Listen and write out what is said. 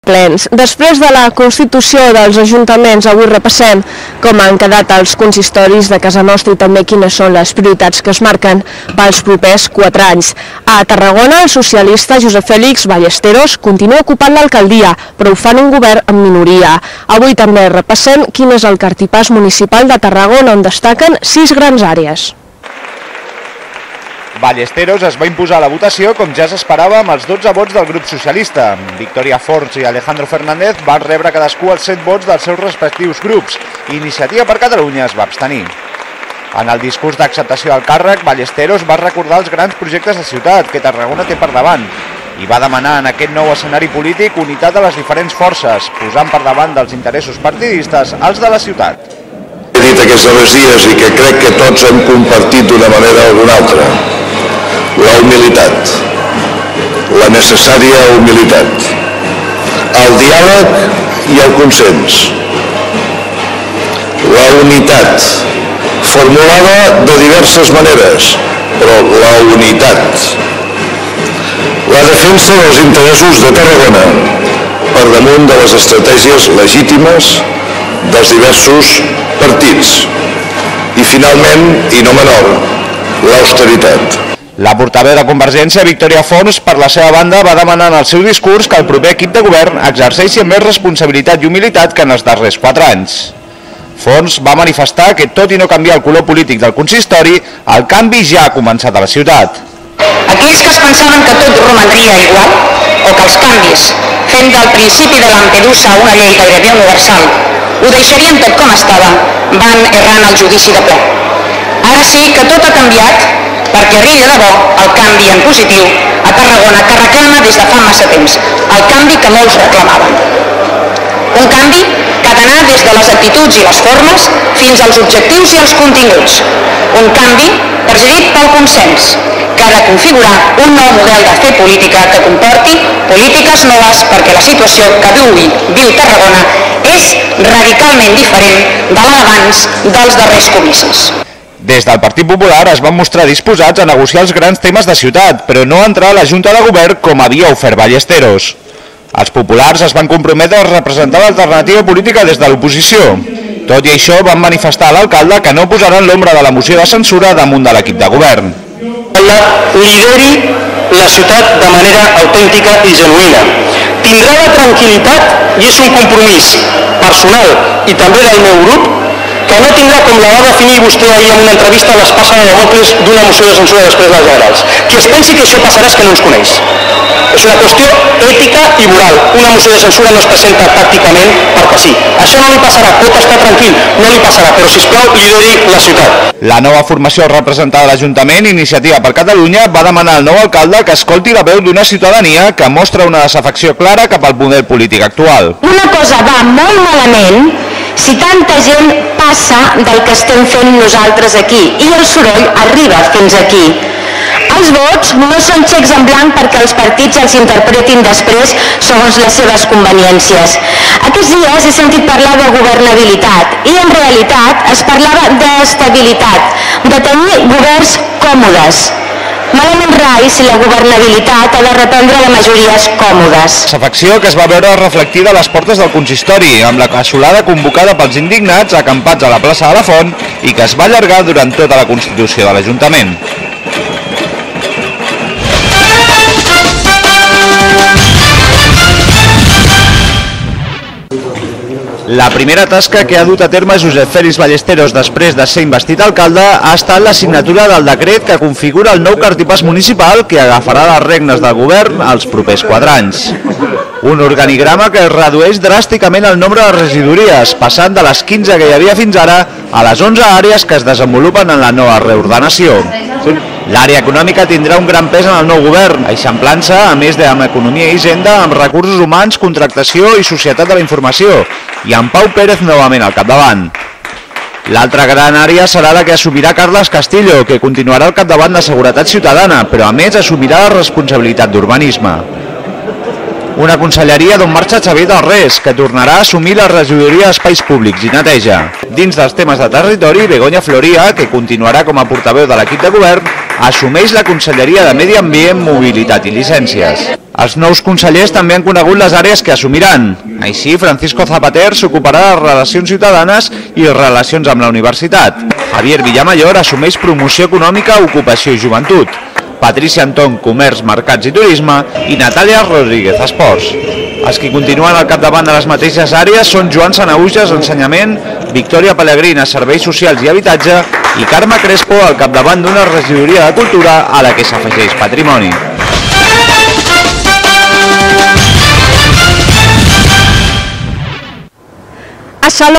plens. Després de la constitució dels ajuntaments, avui repassem com han quedat els consistoris de casa nostra i també quines són les prioritats que es marquen pels propers 4 anys. A Tarragona, el socialista Josep Félix Ballesteros continua ocupant l'alcaldia, però ho fan un govern en minoria. Avui també repassem quin és el cartipàs municipal de Tarragona, on destaquen 6 grans àrees. Ballesteros es va imposar a la votació com ja s'esperava amb els 12 vots del grup socialista. Victoria Forns i Alejandro Fernández van rebre cadascú els 7 vots dels seus respectius grups. Iniciativa per Catalunya es va abstenir. En el discurs d'acceptació del càrrec, Ballesteros va recordar els grans projectes de ciutat que Tarragona té per davant i va demanar en aquest nou escenari polític unitat de les diferents forces, posant per davant dels interessos partidistes els de la ciutat. He dit aquests darrers dies i que crec que tots hem compartit d'una manera o d'una altra. La humilitat, la necessària humilitat, el diàleg i el consens, la unitat, formulada de diverses maneres, però la unitat, la defensa dels interessos de Tarragona per damunt de les estratègies legítimes dels diversos partits i finalment, i no menor, l'austeritat. La portaveu de Convergència, Victoria Forns, per la seva banda, va demanar en el seu discurs que el proper equip de govern exerceixi amb més responsabilitat i humilitat que en els darrers 4 anys. Forns va manifestar que, tot i no canviar el color polític del consistori, el canvi ja ha començat a la ciutat. Aquells que es pensaven que tot romandria igual, o que els canvis, fent del principi de Lampedusa una llei gairebé universal, ho deixarien tot com estava, van errar en el judici de ple. Ara sí que tot ha canviat, perquè arribi de debò el canvi en positiu a Tarragona que reclama des de fa massa temps, el canvi que molts reclamaven. Un canvi que ha d'anar des de les actituds i les formes fins als objectius i els continguts. Un canvi presidit pel consens, que ha de configurar un nou model de fer política que comporti polítiques noves perquè la situació que viu Tarragona és radicalment diferent de la d'abans dels darrers comicis. Des del Partit Popular es van mostrar disposats a negociar els grans temes de ciutat, però no entrar a la Junta de Govern com havia ofert Ballesteros. Els populars es van comprometre a representar l'alternativa política des de l'oposició. Tot i això, van manifestar a l'alcalde que no posaran l'ombra de la moció de censura damunt de l'equip de govern. Lideri la ciutat de manera autèntica i genuïna. Tindrà la tranquil·litat, i és un compromís personal i també del meu grup, que no tindrà, com la va definir vostè ahir en una entrevista, l'espasa de Damocles d'una moció de censura després de les generals. Qui es pensi que això passarà és que no ens coneix. És una qüestió ètica i moral. Una moció de censura no es presenta tàcticament perquè sí. Això no li passarà, pot estar tranquil, no li passarà, però sisplau lideri la ciutat. La nova formació representada a l'Ajuntament, Iniciativa per Catalunya, va demanar al nou alcalde que escolti la veu d'una ciutadania que mostra una desafecció clara cap al model polític actual. Una cosa va molt malament si tanta gent passa del que estem fent nosaltres aquí i el soroll arriba fins aquí. Els vots no són xecs en blanc perquè els partits els interpretin després segons les seves conveniències. Aquests dies he sentit parlar de governabilitat i en realitat es parlava d'estabilitat, de tenir governs còmodes. Malament rai si la governabilitat ha de reprendre de majories còmodes. Desafecció que es va veure reflectida a les portes del consistori, amb la cassolada convocada pels indignats acampats a la plaça de la Font i que es va allargar durant tota la constitució de l'Ajuntament. La primera tasca que ha dut a terme Josep Félix Ballesteros després de ser investit alcalde ha estat la signatura del decret que configura el nou cartipàs municipal que agafarà les regnes del govern els propers 4 anys. Un organigrama que redueix dràsticament el nombre de regidories, passant de les 15 que hi havia fins ara a les 11 àrees que es desenvolupen en la nova reordenació. L'àrea econòmica tindrà un gran pes en el nou govern, eixamplant-se, a més amb economia i hisenda, amb recursos humans, contractació i societat de la informació, i amb Pau Pérez novament al capdavant. L'altra gran àrea serà la que assumirà Carles Castillo, que continuarà al capdavant de Seguretat Ciutadana, però a més assumirà la responsabilitat d'urbanisme. Una conselleria d'on marxa Xavier Tarrés, que tornarà a assumir la regidoria d'Espais Públics i Neteja. Dins dels temes de territori, Begoña Floria, que continuarà com a portaveu de l'equip de govern, assumeix la conselleria de Medi Ambient, Mobilitat i Llicències. Els nous consellers també han conegut les àrees que assumiran. Així, Francisco Zapater s'ocuparà de relacions ciutadanes i relacions amb la universitat. Javier Villamayor assumeix promoció econòmica, ocupació i joventut. Patricia Antón, comerç, mercats i turisme, i Natàlia Rodríguez, esports. Els que continuen al capdavant de les mateixes àrees són Joan Sanahujas, ensenyament, Victòria Pellegrina, serveis socials i habitatge, i Carme Crespo al capdavant d'una regidoria de cultura a la que s'afegeix patrimoni. A Salou